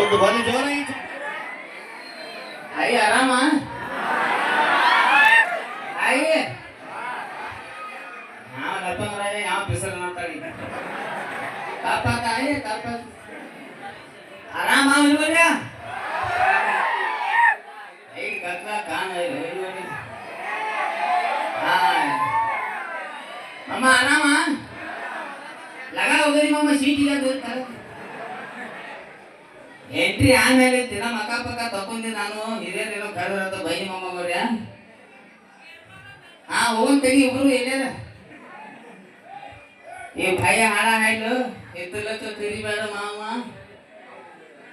ಒಂದು ಬಲಿ ಜೋರಾಗಿ ಅಯ್ಯ ಆರಾಮ ಅಯ್ಯ ಯಾವ ನರ್ತಂಗ್ರಾಯ ಯಾವ ಬಿಸಿಲು ಮಾತಾಡಿ ತಾಪ ಅಯ್ಯ ತಾಪ ಆರಾಮ ಇಲ್ವಲ್ಲ ಈಗ ಕತ್ಲ ಕಾಣ ಅಮ್ಮ ಆರಾಮ ಲಗ ಹೋಗ್ರಿ ಮಮ್ಮ ಸೀಟಿಗೆ ಎಂಟ್ರಿ ಆಮೇಲೆ ದಿನ ಮಕ್ಕ ಪಕ್ಕ ತಕೊಂಡಿ ನಾನು ಹಿರಿಯರೇನೋ ಕಳೆದ್ರಂತ ಬೈನಿ ಮಮ್ಮಗೋರ್ಯ ಹಾ ಹೋಗನ್ ತೆಗಿ ಇಬ್ರು ಎಲ್ಲಾರ ಈ ಭಯ ಹಾಡ ಹಾಯ್ಲು ಎತ್ತಲಕ್ಕ ತಿರಿಬೇಡ ಮಾವ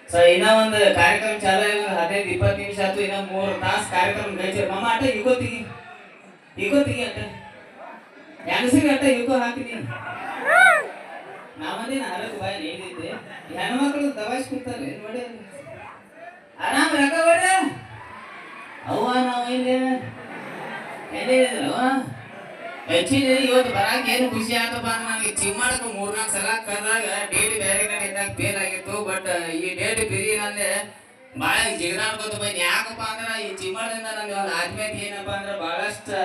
ಸೊ ಇನ್ನ ಒಂದು ಕಾರ್ಯಕ್ರಮ ಚಾಲು ಆಗಿ ಒಂದು 15-20 ನಿಮಿಷ ಆಯ್ತು ಇನ್ನ 3 ತಾಸು ಕಾರ್ಯಕ್ರಮ ಗೈಚರ್ ಮಮ್ಮ ಅಟ್ಟ ಈಗೋ ತೆಗಿ ಅಟ್ಟ ಹೆಂಗಸಿಗೆ ಅಟ್ಟ ಈಗೋ ಹಾಕಿನಿ ನಾವಂದೇನು ಹರಕು ಬಾಯಿ ನೀಡಿದ್ದೆ ಹೆಣ್ಮಕ್ಳು ದಬಾಯಿಸ್ಕೊಡ್ತಾರೆ ನೋಡಿ ಆರಾಮ್ ರೊಕ್ಕ ಬೇಡ ಅವ್ವ ನಾವು ಎಲ್ಲಿದ್ರು ಹೆಚ್ಚಿನ ಇವತ್ತು ಬರಾಕ ಏನು ಖುಷಿ ಆತಪ್ಪ ಅಂದ್ರೆ ನನಗೆ ಚಿಮ್ಮಾಡಕ್ಕೆ 3-4 ಸಲ ಕರೆದಾಗ ಡೇಟ್ ಬೇರೆ ಕಡೆ ಇದ್ದಾಗ ಫೇಲ್ ಆಗಿತ್ತು ಬಟ್ ಈ ಡೇಟ್ ಬಿರಿ ನಂದೆ ಭಾಳ ಜಿಗದಾಡ್ಕೊತ ಬೈನಿ ಯಾಕಪ್ಪ ಅಂದ್ರೆ ಈ ಚಿಮ್ಮಾಡದಿಂದ ನನಗೆ ಒಂದು ಆತ್ಮೀಯತೆ ಏನಪ್ಪ ಅಂದ್ರೆ ಭಾಳಷ್ಟು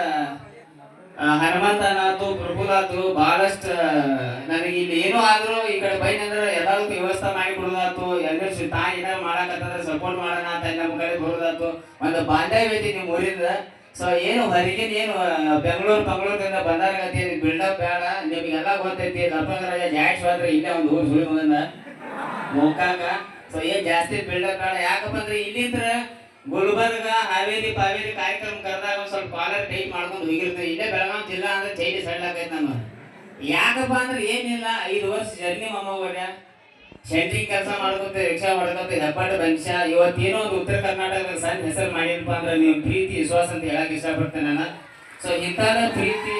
ಹನುಮಂತನಾತು ಪ್ರಭುಲಾತು ಬಹಳಷ್ಟು ನನಗೆ ಇಲ್ಲಿ ಏನೋ ಆದ್ರೂ ಈ ಕಡೆ ಬೈನ್ ಅಂದ್ರೆ ಎಲ್ಲದಕ್ಕೂ ವ್ಯವಸ್ಥೆ ಮಾಡಿ ಕೊಡೋದಾತು ಎಲ್ಲರೂ ತಾಯಿ ಏನಾರು ಮಾಡಕತ್ತಂದ್ರೆ ಸಪೋರ್ಟ್ ಮಾಡೋಣ ಅಂತ ನಮ್ಮ ಕಡೆ ಬರೋದಾತು ಒಂದು ಬಾಂಧವ್ಯ ಐತಿ ನಿಮ್ಮ ಊರಿಂದ ಸೊ ಏನು ಹೊರಗಿನ ಏನು ಬೆಂಗಳೂರಿಂದ ಬಂದಾರಗತಿ ಬಿಲ್ಡಪ್ ಬೇಡ ನಿಮಗೆಲ್ಲ ಗೊತ್ತೈತಿ ಲಪ್ಪಂಗರಾಜ ಜಾಡ್ಸ್ ಹೋದ್ರೆ ಇಲ್ಲೇ ಒಂದು ಊರು ಸುಳಿ ಮಗಂದ ಮುಕ್ಕಾಕ ಸೊ ಏನ್ ಜಾಸ್ತಿ ಬಿಲ್ಡಪ್ ಬೇಡ ಯಾಕಪ್ಪ ಅಂದ್ರೆ ಇಲ್ಲಿಂದ್ರ ಗುಲ್ಬರ್ಗ ಹಾವೇರಿ ಕಾರ್ಯಕ್ರಮ ಕರೆದಾಗ ಒಂದು ಸ್ವಲ್ಪ ಕಾಲರ್ ಟೈಟ್ ಮಾಡ್ಕೊಂಡು ಹೋಗಿರ್ತೀವಿ ಇಲ್ಲೇ ಬೆಳಗಾವಿ ಜಿಲ್ಲಾ ಅಂದ್ರೆ ಚೈಲಿ ಸಡ್ಲಾಕೈತೆ ನಮ್ಮ ಯಾಕಪ್ಪ ಅಂದ್ರೆ ಏನಿಲ್ಲ 5 ವರ್ಷ ಜರ್ನಿ ಮಮ್ಮವ್ರ ಸೆಂಟ್ರಿಂಗ್ ಕೆಲಸ ಮಾಡ್ಕೊತ ರಿಕ್ಷಾ ಮಾಡ್ಕೊತ ಹೆಬ್ಬಾಟ ಬಂಶ ಇವತ್ತೇನೋ ಒಂದು ಉತ್ತರ ಕರ್ನಾಟಕದ ಸಣ್ಣ ಹೆಸರು ಮಾಡಿರಪ್ಪ ಅಂದ್ರೆ ನೀವು ಪ್ರೀತಿ ವಿಶ್ವಾಸ ಅಂತ ಹೇಳಕ್ ಇಷ್ಟಪಡ್ತೇನೆ ನಾನು ಸೊ ಇಂಥದ ಪ್ರೀತಿ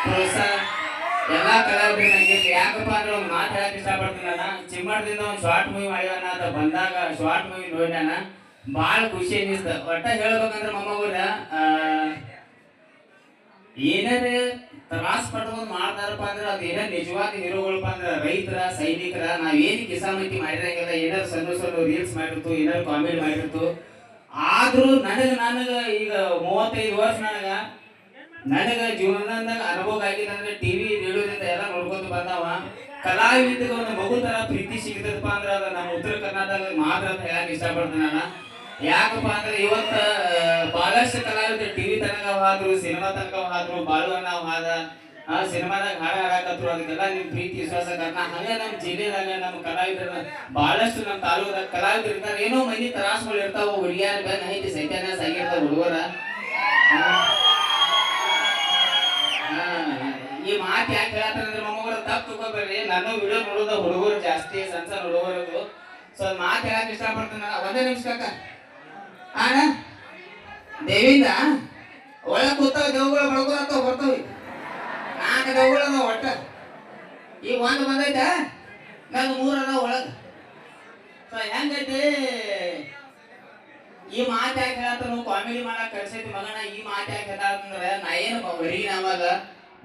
ಪ್ರೋತ್ಸಾಹ ಎಲ್ಲ ಕಲಾವಿದರು ನಂಗೆ ಯಾಕಪ್ಪ ಅಂದ್ರೆ ಒಂದು ಮಾತು ಹೇಳಕ್ ಇಷ್ಟಪಡ್ತೀನಿ ನಾನು ಚಿಮ್ಮಡದಿಂದ ಒಂದು ಶಾರ್ಟ್ ಮೂವಿ ಮಾಡ್ಯಾನ ಅಂತ ಬಂದಾಗ ಶಾರ್ಟ್ ಮೂವಿ ನೋಡ್ಯಾನ ಭಾಳ ಖುಷಿ ಅನ್ನಿಸ್ತ ಒಟ್ಟ ಹೇಳ್ಬೇಕಂದ್ರೆ ಮಮ್ಮವ್ರ ಏನಾರೇ ತ್ರಾಸ ಪಟ್ಕೊಂಡು ಮಾಡ್ತಾರಪ್ಪ ಅಂದ್ರೆ ಅದು ಏನಾರು ನಿಜವಾದ ಹೀರೋಗಳಪ್ಪ ಅಂದ್ರೆ ರೈತರ ಸೈನಿಕರ ನಾವೇನು ಕಿಸಾಮತಿ ಮಾಡಿರಂಗಿಲ್ಲ ಏನಾರು ಸಣ್ಣ ರೀಲ್ಸ್ ಮಾಡಿರ್ತು ಏನಾರು ಕಾಮಿಡಿ ಮಾಡಿರ್ತು ಆದ್ರೂ ನನಗೆ ಈಗ 35 ವರ್ಷ ನನಗೆ ಜೀವನದಾಗ ಅನುಭವ ಆಗಿದೆ ಅಂದ್ರೆ ಟಿವಿ ರೇಡಿಯೋದಿಂದ ಎಲ್ಲ ನೋಡ್ಕೊಂಡು ಬಂದವ ಕಲಾವಿದಕ್ಕೆ ಒಂದು ಮಗು ತರ ಪ್ರೀತಿ ಸಿಗ್ತದಪ್ಪ ಅಂದ್ರೆ ಅದು ನಮ್ಮ ಉತ್ತರ ಕರ್ನಾಟಕ ಮಾತ್ರ ಅಂತ ಹೇಳಕ್ ಇಷ್ಟಪಡ್ತೀನಿ ನಾನು ಯಾಕಪ್ಪ ಅಂದ್ರೆ ಇವತ್ತು ಬಹಳಷ್ಟು ಕಲಾವಿದರು ಟಿವಿ ತನಕ ಹೋದ್ರು ಸಿನಿಮಾ ತನಕ ಹೋದ್ರು ಬಾಳುವನ್ನ ಹಾದ ಆ ಸಿನಿಮಾದಾಗ ಹಾಡಾಕತ್ರು ಅದಕ್ಕೆಲ್ಲ ನಿಮ್ ಪ್ರೀತಿ ವಿಶ್ವಾಸ ಕಾರಣ ಹಂಗೆ ನಮ್ಮ ಜಿಲ್ಲೆದಾಗ ನಮ್ಮ ಕಲಾವಿದರ ಬಹಳಷ್ಟು ನಮ್ಮ ತಾಲೂಕದಾಗ ಕಲಾವಿದರು ಇರ್ತಾರೆ ಏನೋ ಮನಿ ತರಾಸ್ಗಳು ಇರ್ತಾವ ಹುಡುಗಿಯಾರ ಬೆನ್ನ ಐತಿ ಸೈತಾನ್ಯಾಸ ಆಗಿರ್ತಾವ ಹುಡುಗರ ಈ ಮಾತು ಯಾಕೆ ಹೇಳ್ತಾರಂದ್ರೆ ಮಮ್ಮಗಳು ತಪ್ಪು ತಿಳ್ಕೊಬೇಡ್ರಿ ನಾನು ವಿಡಿಯೋ ನೋಡೋದು ಹುಡುಗರು ಜಾಸ್ತಿ ಸಣ್ಣ ಹುಡುಗರದು ಸೊ ಮಾತು ಹೇಳಕ್ ಇಷ್ಟಪಡ್ತೀನಿ ಒಂದೇ ನಿಮಿಷ ಕಾಕ ಆಣ ದೇವಿಂದ ಒಳಗೆ ಕೂತಾವ ದೇವುಗಳು ಬಡ್ಕೊಳತ್ತಾವ ಬರ್ತಾವ 4 ದೇವುಗಳು ಅದಾವ ಒಟ್ಟ ಈಗ ಒಂದು ಬಂದೈತ ನಾನು 3 ಅದಾವ ಒಳಗ ಸೊ ಹೆಂಗೈತಿ ಈ ಮಾತು ಯಾಕೆ ಹೇಳ್ತಾನು ಕಾಮಿಡಿ ಮಾಡಕ್ ಕಳ್ಸೈತಿ ಮಗನ ಈ ಮಾತು ಯಾಕೆ ಹೇಳ್ತಾರಂದ್ರೆ ನಾ ಏನು ಹೊರಗಿನ ಅವಾಗ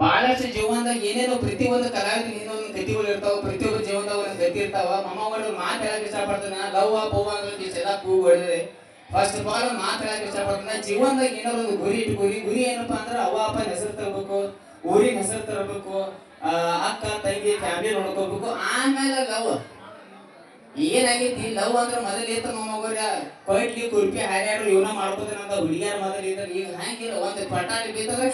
ಬಹಳಷ್ಟು ಜೀವನದಾಗ ಏನೇನೋ ಪ್ರತಿಯೊಂದು ಕಲಾವಿದ ಇನ್ನೊಂದು ಗತಿಗಳು ಇರ್ತಾವ ಪ್ರತಿಯೊಬ್ಬರು ಜೀವನದಾಗ ಒಂದು ಗತಿ ಇರ್ತಾವ ಮಮ್ಮಗಳು ಮಾತು ಹೇಳಕ್ ಇಷ್ಟಪಡ್ತಾನ ಲವ್ ಪೂವ ಎಲ್ಲ ಪೂ ಹೊಡೆದ್ರೆ ಫಸ್ಟ್ ಆಫ್ ಆಲ್ ಮಾತು ಹೇಳಕ್ ಇಷ್ಟಪಡ್ತಾನ ಜೀವನದಾಗ ಏನಾದ್ರು ಒಂದು ಗುರಿ ಇಟ್ಕೋರಿ ಗುರಿ ಏನಪ್ಪಾ ಅಂದ್ರೆ ಅವ್ವ ಅಪ್ಪನ ಹೆಸರು ತರಬೇಕು ಊರಿನ ಹೆಸರು ತರಬೇಕು ಅಕ್ಕ ತಂಗಿ ಫ್ಯಾಮಿಲಿ ನೋಡ್ಕೋಬೇಕು ಆಮೇಲೆ ಲವ್ ಏನಾಗೈತಿ ಲವ್ ಅಂದ್ರೆ ಮೊದಲು ಇತ್ತ ಮಮ್ಮಗೋರ ಕೊಯ್ಟ್ಲಿ ಕುರ್ಪಿ ಹಾರ್ಯಾಡ್ರು ಇವನ ಮಾಡ್ಕೋತಾನಂತ ಹುಡುಗಿಯರ ಮೊದಲು ಇದ್ದಾರೆ ಈಗ ಹ್ಯಾಂಗಿಲ್ಲ ಒಂದು ಪಟಾಟಿ ಬಿತ್ತಂದ್ರೆ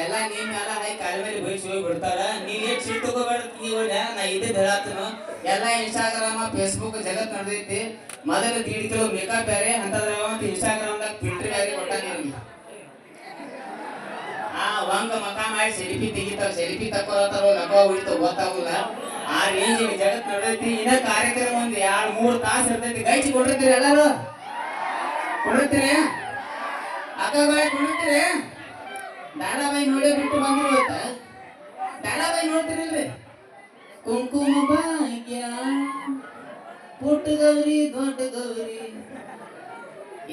ಎಲ್ಲ ನೀನ್ ಮ್ಯಾಲ ಹಾಕಿ ಕಾಲ ಮೇಲೆ ಬಯಸಿ ಹೋಗಿ ಬಿಡ್ತಾರ ನೀವ್ ಏನ್ ಸಿಟ್ಟು ತಗೋಬೇಡ ನಾ ಇದ್ದ ಹೇಳತ್ತನು ಎಲ್ಲ ಇನ್ಸ್ಟಾಗ್ರಾಮ ಫೇಸ್ಬುಕ್ ಜಗತ್ ನಡೆದೈತಿ ಮೊದಲು 1.5 ಕಿಲೋ ಮೇಕಪ್ ಬೇರೆ ಅಂತಂದ್ರೆ ಇನ್ಸ್ಟಾಗ್ರಾಮ್ದಾಗ ಫಿಲ್ಟರ್ ಬೇರೆ ಕೊಟ್ಟ ನಿಮ್ಗೆ ಒಂಗ ಮಕ ಮಾಡಿ ಸೆಲ್ಫಿ ತೆಗಿತಾವ ಸೆಲ್ಫಿ ತಕ್ಕೋತಾರೋ ನಕೋ ಉಳಿತಾವ ಗೊತ್ತಾಗಲ್ಲ ಆ ರೇಂಜಿಗೆ ಜಗತ್ ನಡೆದೈತಿ ಇನ್ನ ಕಾರ್ಯಕ್ರಮ ಒಂದು 2-3 ತಾಸು ಇರ್ತೈತಿ ಗೈಚಿ ಕೊಡಿರ್ತೀರಿ ಎಲ್ಲಾರು ಕೊಡಿರ್ತೀರಿ ಅಕ್ಕಗಳೇ ಕೊಡಿರ್ತೀರಿ ಧಾರಾವಾಹಿ ನೋಡೇ ಬಿಟ್ಟು ಬಂದಿರುವತ್ತ ಧಾರಾವಾಹಿ ನೋಡ್ತೀರಿಲ್ರಿ ಕುಂಕುಮ ಭಾಗ್ಯ ಪುಟ್ಟ ಗೌರಿ ದೊಡ್ಡ ಗೌರಿ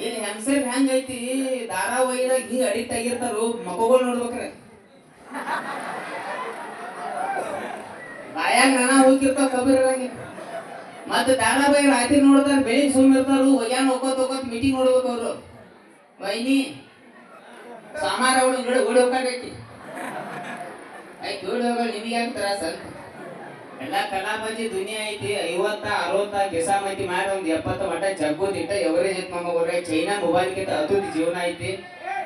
ಇಲ್ಲಿ ಹೆಂಗಸರ್ ಹೆಂಗೈತಿ ಧಾರಾವಾಹಿದಾಗ ಹಿಂಗ ಅಡಿಕ್ಟ್ ಆಗಿರ್ತಾರು ಮಕ್ಕಳು ನೋಡ್ಬೇಕ್ರೆ ಬಾಯಾಗ ನಾನಾ ಹೋಗಿರ್ತಾವ ಕಬೀರಂಗೆ. ಮತ್ತೆ ಧಾರಾವಾಹಿ ರಾತ್ರಿ ನೋಡ್ತಾರೆ, ಬೆಳಿಗ್ಗೆ ಸುಮ್ಮ ಇರ್ತಾರು. ಒಯ್ಯಾನ ಹೋಗೋತ್ ಮೀಟಿಂಗ್ ನೋಡ್ಬೇಕು ಅವರು. ವೈನಿ ಸಾಮಾರ ಅವಳು ಓಡಿ ಹೋಗ್ಬೇಕಿ. ಆಯ್ತು ಓಡಿ ಹೋಗ, ನಿಮಗೆ ಯಾಕೆ ತ್ರಾಸ ಅಂತ. ಎಲ್ಲ ಕಲಾಬಂದಿ ದುನಿಯಾ ಐತಿ. 50 60 ಕಿಸಾಮತಿ ಮಾರ ಒಂದು 70 ಮಟ್ಟ ಜಗ್ಗೋದಿಟ್ಟ ಎವರೇಜ್ ಐತಿ ಮಮ್ಮ. ಚೈನಾ ಮೊಬೈಲ್ಗಿಂತ ಅದ್ಭುತ ಜೀವನ ಐತಿ.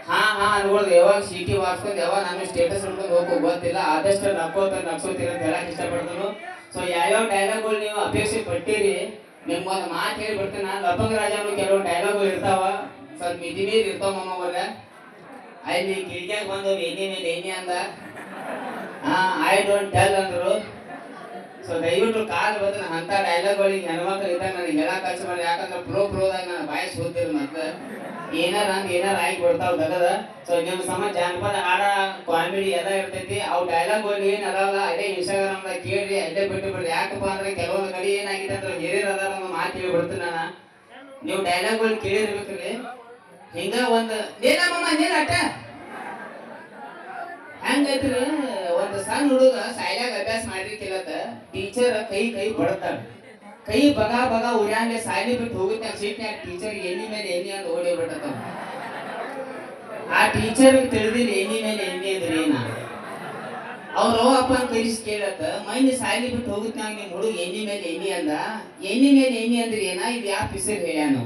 ಹಾ ಅನ್ಬೋದು. ಯಾವಾಗ ಸಿಟಿ ವಾರ್ಸ್ಕೊಂಡು ಯಾವಾಗ ನಾನು ಸ್ಟೇಟಸ್ ಹಿಡ್ಕೊಂಡು ಹೋಗೋ ಗೊತ್ತಿಲ್ಲ. ಆದಷ್ಟು ನಗ್ಸೋತೀರ ಅಂತ ಹೇಳಕ್ ಇಷ್ಟಪಡ್ತನು. ಸೊ ಯಾವ್ಯಾವ ಡೈಲಾಗ್ಗಳು ನೀವು ಅಪೇಕ್ಷೆ ಪಟ್ಟಿರಿ, ನಿಮ್ಗೊಂದು ಮಾತು ಹೇಳಿ ಬಿಡ್ತೀನಿ. ನಾನು ಲಪಂಗ ರಾಜನು ಕೆಲವು ಡೈಲಾಗ್ಗಳು ಇರ್ತಾವ, ಸ್ವಲ್ಪ ಮಿತಿ ಮೀರಿ ಇರ್ತಾವ ಮಮ್ಮವ್ರ. ಅಲ್ಲಿ ಕಿಡಿಕ್ಯಾಗ ಬಂದವ್ರು ಎಣ್ಣೆ ಮೇಲೆ ಎಣ್ಣೆ ಅಂದ. ಐ ಡೋಂಟ್ ಟೆಲ್ ಅಂದರು. ಸೊ ದಯವಿಟ್ಟು ಕಾಲ್ ಬಂದ್ರೆ ಅಂತ ಡೈಲಾಗ್ಗಳಿಗೆ ಹೆಣ್ಮಕ್ಳು ಇದ್ದಾಗ ನನಗೆ ಹೇಳಕ್ ಕಳ್ಸಿ ಮಾಡಿ. ಯಾಕಂದ್ರೆ ಪ್ರೋದಾಗ ನಾನು ಬಾಯಿ ಸೋತಿರು. ಮತ್ತೆ ಏನಾರ ಆಗಿ ಕೊಡ್ತಾವ ತಗದ. ಸೊ ನಿಮ್ಮ ಜಾನಪದ ಹಾಡ ಕಾಮಿಡಿ ಎಲ್ಲ ಇರ್ತೈತಿ. ಅವು ಡೈಲಾಗ್ಗಳು ಏನು ಅದಾವಲ್ಲ ಅದೇ ಇನ್ಸ್ಟಾಗ್ರಾಮ್ದಾಗ ಕೇಳ್ರಿ, ಅಲ್ಲೇ ಬಿಟ್ಟು ಬಿಡ್ರಿ. ಯಾಕಪ್ಪ ಅಂದ್ರೆ ಕೆಲವೊಂದು ಕಡೆ ಏನಾಗಿದೆ ಅಂದ್ರೆ ಹಿರಿಯರು ಅದಾರ ಒಂದು ಮಾತು ಹೇಳ್ಬಿಡ್ತೀನಿ ನಾನು. ನೀವು ಡೈಲಾಗ್ಗಳು ಕೇಳಿರ್ಬೇಕ್ರಿ. ಹಿಂಗ ಒಂದು ನೇನಮ್ಮ ನೇನ ಅಟ್ಟ ಹೆಂಗೈತ್ರಿ, ಒಂದು ಸಣ್ಣ ಹುಡುಗ ಸಾಯ್ಲಾಗ ಅಭ್ಯಾಸ ಮಾಡಿರ್ಕಿಲ್ಲತ್ತ ಟೀಚರ್ ಕೈ ಬಡತಾಳ. ಕೈ ಬಗ ಉಡ್ಯಾಂಗೆ ಸಾಯ್ಲಿ ಬಿಟ್ಟು ಹೋಗುತ್ತೆ. ಸೀಟ್ನ್ಯಾಗ ಟೀಚರ್ ಎಣ್ಣಿ ಮೇಲೆ ಎಣ್ಣೆ ಅಂತ ಓಡಿ ಬಿಟ್ಟತ. ಆ ಟೀಚರ್ ತಿಳಿದಿಲ್ಲ ಎಣ್ಣಿ ಮೇಲೆ ಎಣ್ಣೆ ಇದ್ರಿ ಏನ. ಅವ್ರ ಅಪ್ಪನ ಕೈಸಿ ಕೇಳತ್ತ, ಮೈಂಡ್ ಸಾಯ್ಲಿ ಬಿಟ್ಟು ಹೋಗುತ್ತೆ. ನಿಮ್ಮ ಹುಡುಗ ಎಣ್ಣಿ ಮೇಲೆ ಎಣ್ಣೆ ಅಂದ. ಎಣ್ಣಿ ಮೇಲೆ ಎಣ್ಣೆ ಅಂದ್ರೆ ಏನ, ಇದು ಯಾವ ಪಿಸರ್ ಹೇಳ್ಯಾನು.